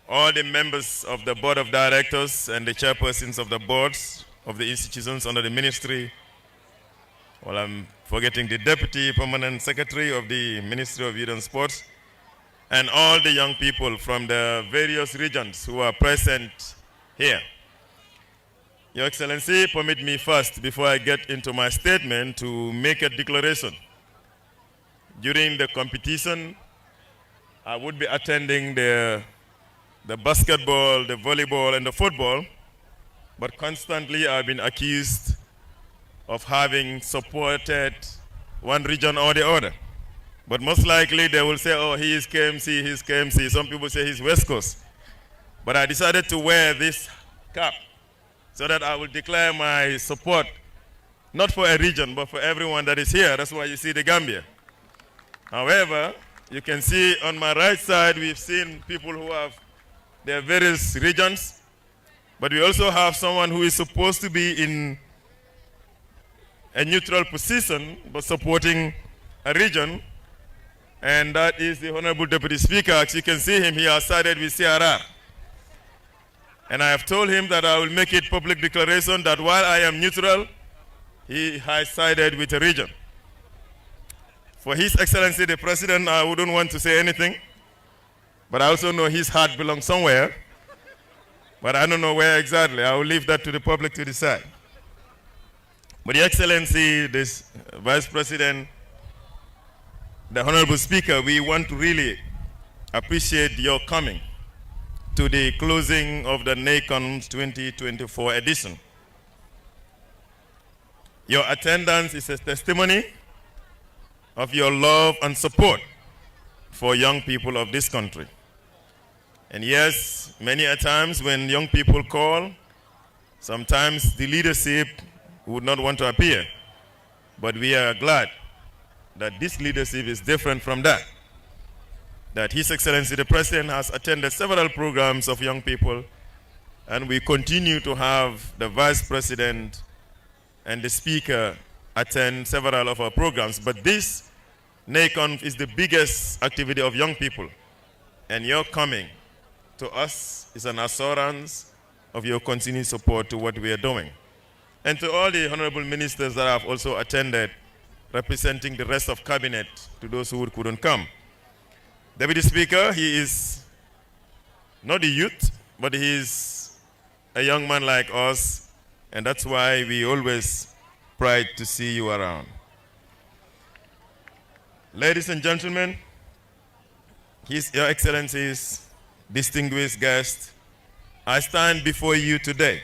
all the members of the board of directors and the chairpersons of the boards of the institutions under the ministry. Well, I'm forgetting the deputy permanent secretary of the Ministry of Youth and Sports, and all the young people from the various regions who are present here. Your Excellency, permit me first, before I get into my statement, to make a declaration. During the competition, I would be attending the basketball, the volleyball, and the football, but constantly I've been accused of having supported one region or the other. But most likely they will say, oh, he is KMC, he's KMC. Some people say he's West Coast. But I decided to wear this cap so that I will declare my support, not for a region, but for everyone that is here. That's why you see the Gambia. However, you can see on my right side, we've seen people who have their various regions, but we also have someone who is supposed to be in a neutral position, but supporting a region, and that is the Honorable Deputy Speaker. As you can see him, he has sided with CRR. And I have told him that I will make it public declaration that while I am neutral, he has sided with a region. For His Excellency the President, I wouldn't want to say anything, but I also know his heart belongs somewhere, but I don't know where exactly. I will leave that to the public to decide. But Your Excellency, this Vice President, the Honorable Speaker, we want to really appreciate your coming to the closing of the Nayconf 2024 edition. Your attendance is a testimony of your love and support for young people of this country. And yes, many a times when young people call, sometimes the leadership would not want to appear. But we are glad that this leadership is different from that. That His Excellency the President has attended several programs of young people, and we continue to have the Vice President and the Speaker attend several of our programs. But this Nayconf is the biggest activity of young people, and your coming to us is an assurance of your continued support to what we are doing. And to all the honorable ministers that have also attended, representing the rest of cabinet, to those who couldn't come. Deputy Speaker, he is not a youth, but he is a young man like us, and that's why we always pride to see you around. Ladies and gentlemen, Your Excellencies, distinguished guests, I stand before you today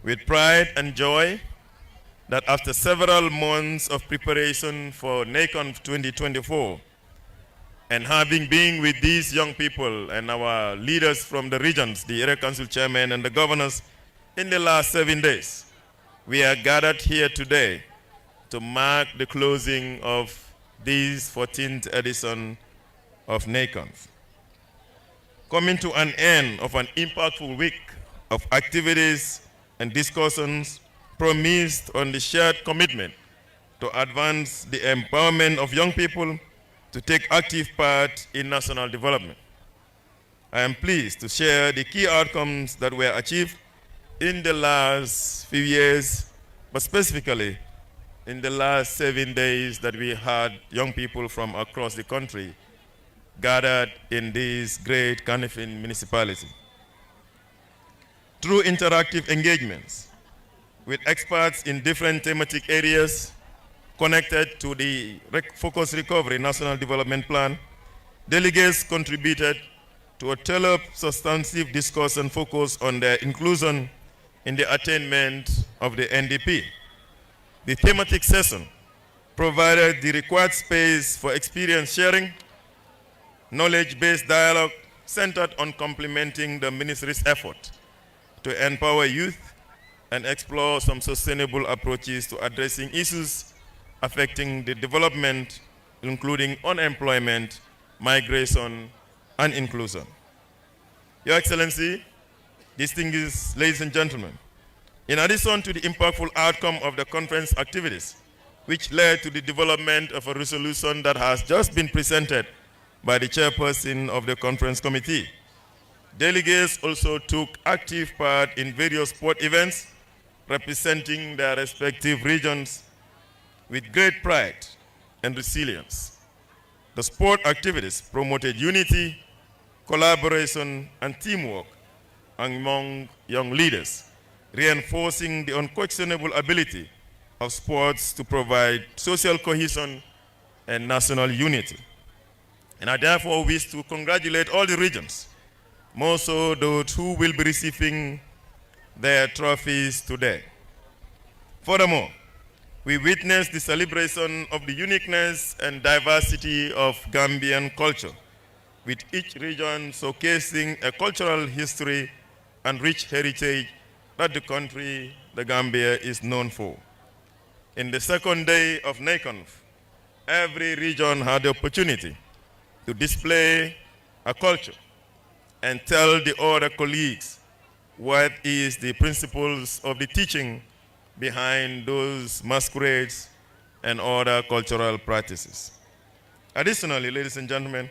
with pride and joy that after several months of preparation for Nayconf 2024, and having been with these young people and our leaders from the regions, the area council chairman and the governors, in the last 7 days, we are gathered here today to mark the closing of this 14th edition of Nayconf. Coming to an end of an impactful week of activities and discussions promised on the shared commitment to advance the empowerment of young people to take active part in national development. I am pleased to share the key outcomes that were achieved in the last few years, but specifically in the last 7 days that we had young people from across the country gathered in this great Kanifing municipality. Through interactive engagements with experts in different thematic areas connected to the Focus Recovery National Development Plan, delegates contributed to a tailored substantive discussion focused on their inclusion in the attainment of the NDP. The thematic session provided the required space for experience sharing, knowledge-based dialogue centered on complementing the ministry's effort to empower youth and explore some sustainable approaches to addressing issues affecting the development, including unemployment, migration, and inclusion. Your Excellency, distinguished ladies and gentlemen, in addition to the impactful outcome of the conference activities, which led to the development of a resolution that has just been presented by the chairperson of the conference committee, Delegates also took active part in various sport events representing their respective regions with great pride and resilience. The sport activities promoted unity, collaboration, and teamwork among young leaders, reinforcing the unquestionable ability of sports to provide social cohesion and national unity. And I therefore wish to congratulate all the regions, more so those who will be receiving their trophies today. Furthermore, we witnessed the celebration of the uniqueness and diversity of Gambian culture, with each region showcasing a cultural history and rich heritage that the country, the Gambia, is known for. In the second day of Nayconf, every region had the opportunity to display a culture and tell the other colleagues what is the principles of the teaching behind those masquerades and other cultural practices. Additionally, ladies and gentlemen,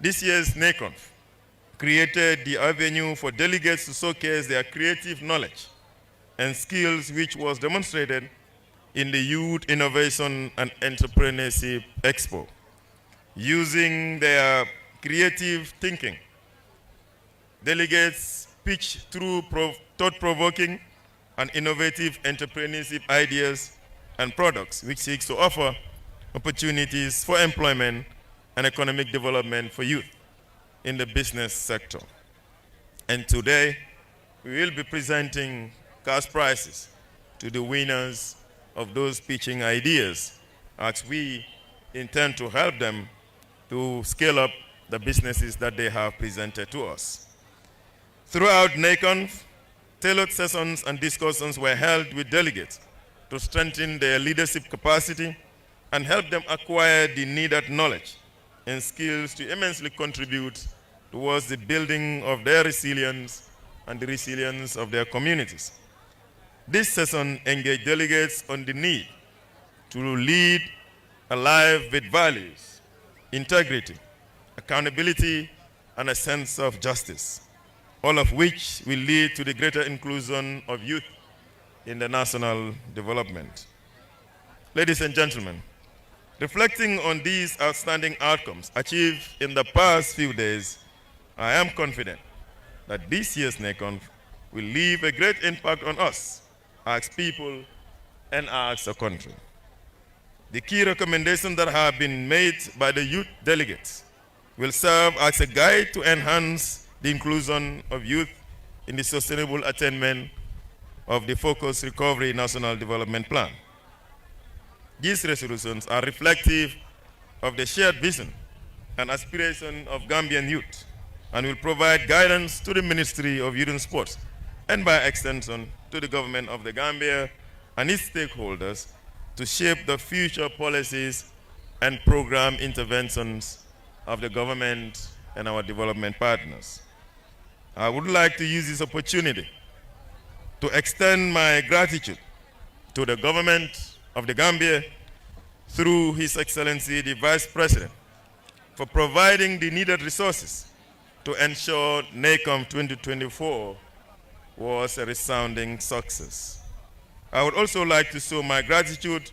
this year's Nayconf created the avenue for delegates to showcase their creative knowledge and skills, which was demonstrated in the Youth Innovation and Entrepreneurship Expo. Using their creative thinking, delegates pitched through thought-provoking and innovative entrepreneurship ideas and products, which seeks to offer opportunities for employment and economic development for youth in the business sector. And today, we will be presenting cash prizes to the winners of those pitching ideas, as we intend to help them to scale up the businesses that they have presented to us. Throughout Nayconf, tailored sessions and discussions were held with delegates to strengthen their leadership capacity and help them acquire the needed knowledge and skills to immensely contribute towards the building of their resilience and the resilience of their communities. This session engaged delegates on the need to lead a life with values, integrity, accountability, and a sense of justice, all of which will lead to the greater inclusion of youth in the national development. Ladies and gentlemen, reflecting on these outstanding outcomes achieved in the past few days, I am confident that this year's Nayconf will leave a great impact on us as people and as a country. The key recommendations that have been made by the youth delegates will serve as a guide to enhance the inclusion of youth in the sustainable attainment of the Focused Recovery National Development Plan. These resolutions are reflective of the shared vision and aspiration of Gambian youth and will provide guidance to the Ministry of Youth and Sports and by extension to the government of the Gambia and its stakeholders to shape the future policies and program interventions of the government and our development partners. I would like to use this opportunity to extend my gratitude to the government of the Gambia through His Excellency the Vice President for providing the needed resources to ensure Nayconf 2024 was a resounding success. I would also like to show my gratitude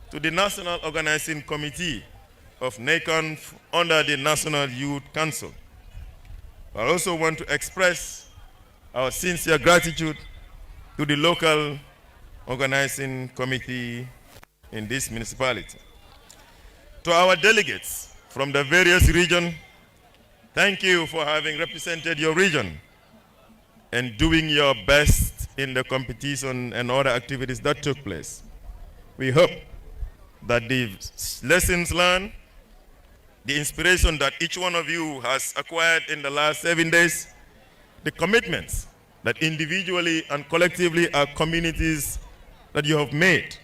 to the National Organizing Committee of Nayconf under the National Youth Council. I also want to express our sincere gratitude to the local organizing committee in this municipality. To our delegates from the various regions, thank you for having represented your region and doing your best in the competition and other activities that took place. We hope that the lessons learned, the inspiration that each one of you has acquired in the last 7 days, the commitments that individually and collectively our communities that you have made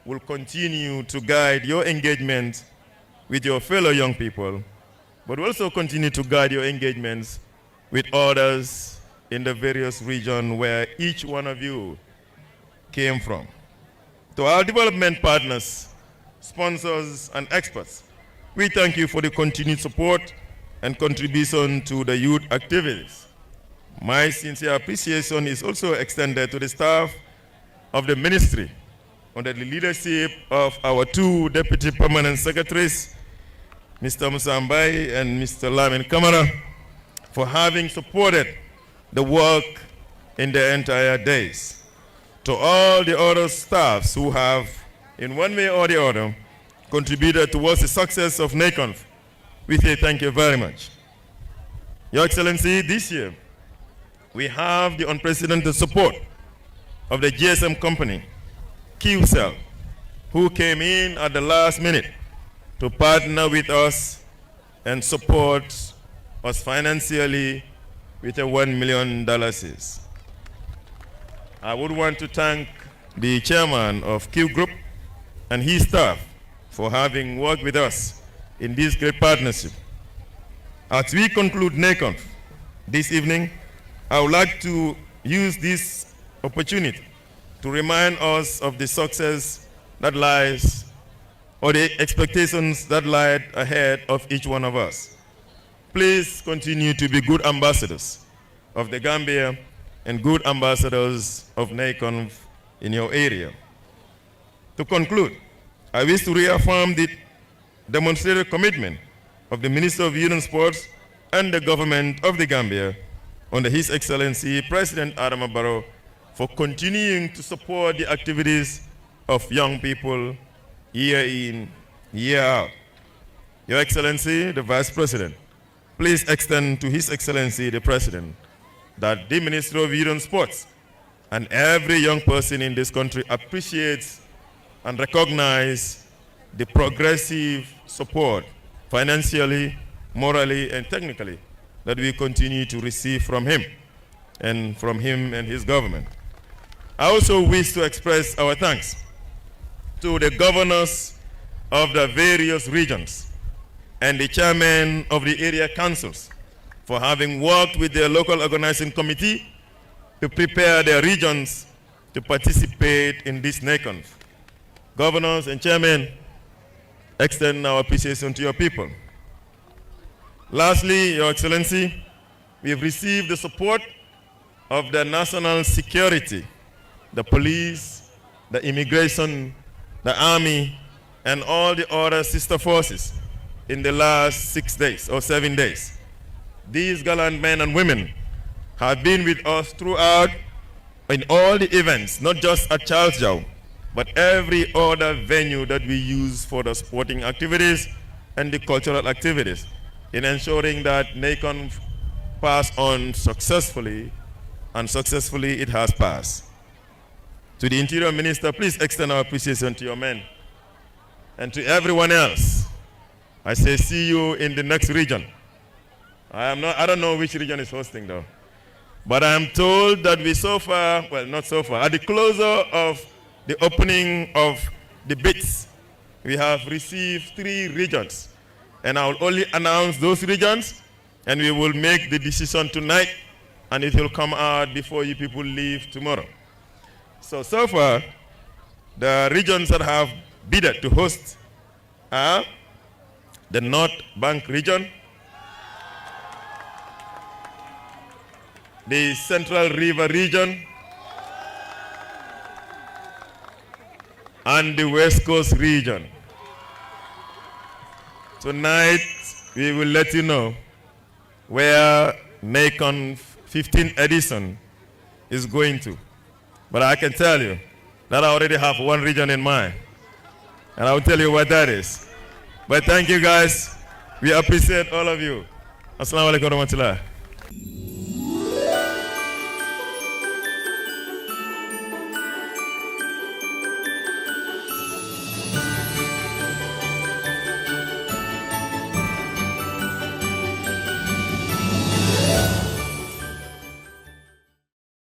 will continue to guide your engagement with your fellow young people, but will also continue to guide your engagements with others in the various regions where each one of you came from. To our development partners, sponsors, and experts, we thank you for the continued support and contribution to the youth activities. My sincere appreciation is also extended to the staff of the ministry under the leadership of our two deputy permanent secretaries, Mr. Musambai and Mr. Lamin Kamara, for having supported the work in the entire days. To all the other staffs who have, in one way or the other, contributed towards the success of Nayconf, we say thank you very much. Your Excellency, this year, we have the unprecedented support of the GSM company, QCell, who came in at the last minute to partner with us and support us financially with a $1 million. I would want to thank the chairman of Q Group and his staff for having worked with us in this great partnership. As we conclude Nayconf this evening, I would like to use this opportunity to remind us of the success that lies, or the expectations that lie ahead of each one of us. Please continue to be good ambassadors of the Gambia and good ambassadors of Nayconf in your area. To conclude, I wish to reaffirm the demonstrated commitment of the Minister of Youth and Sports and the government of the Gambia under His Excellency President Adama Barrow for continuing to support the activities of young people year in, year out. Your Excellency, the Vice President, please extend to His Excellency the President that the Ministry of Youth and Sports and every young person in this country appreciates and recognizes the progressive support, financially, morally, and technically, that we continue to receive from him and his government. I also wish to express our thanks to the governors of the various regions and the chairman of the area councils for having worked with their local organizing committee to prepare their regions to participate in this Nayconf. Governors and chairmen, extend our appreciation to your people. Lastly, Your Excellency, we have received the support of the national security, the police, the immigration, the army, and all the other sister forces in the last 6 days or 7 days. These gallant men and women have been with us throughout in all the events, not just at Charles Jow, but every other venue that we use for the sporting activities and the cultural activities, in ensuring that Nayconf passed on successfully, and successfully it has passed. To the Interior Minister, please extend our appreciation to your men. And to everyone else, I say see you in the next region. I don't know which region is hosting though, but I am told that we so far, well not so far, at the closure of the opening of the bids, we have received 3 regions. And I will only announce those regions, and we will make the decision tonight, and it will come out before you people leave tomorrow. So far, the regions that have bidded to host are the North Bank region, the Central River region, and the West Coast region. Tonight, we will let you know where Nayconf 15th edition is going to. But I can tell you that I already have one region in mind, and I will tell you what that is. But thank you guys. We appreciate all of you. Assalamu alaikum warahmatullah.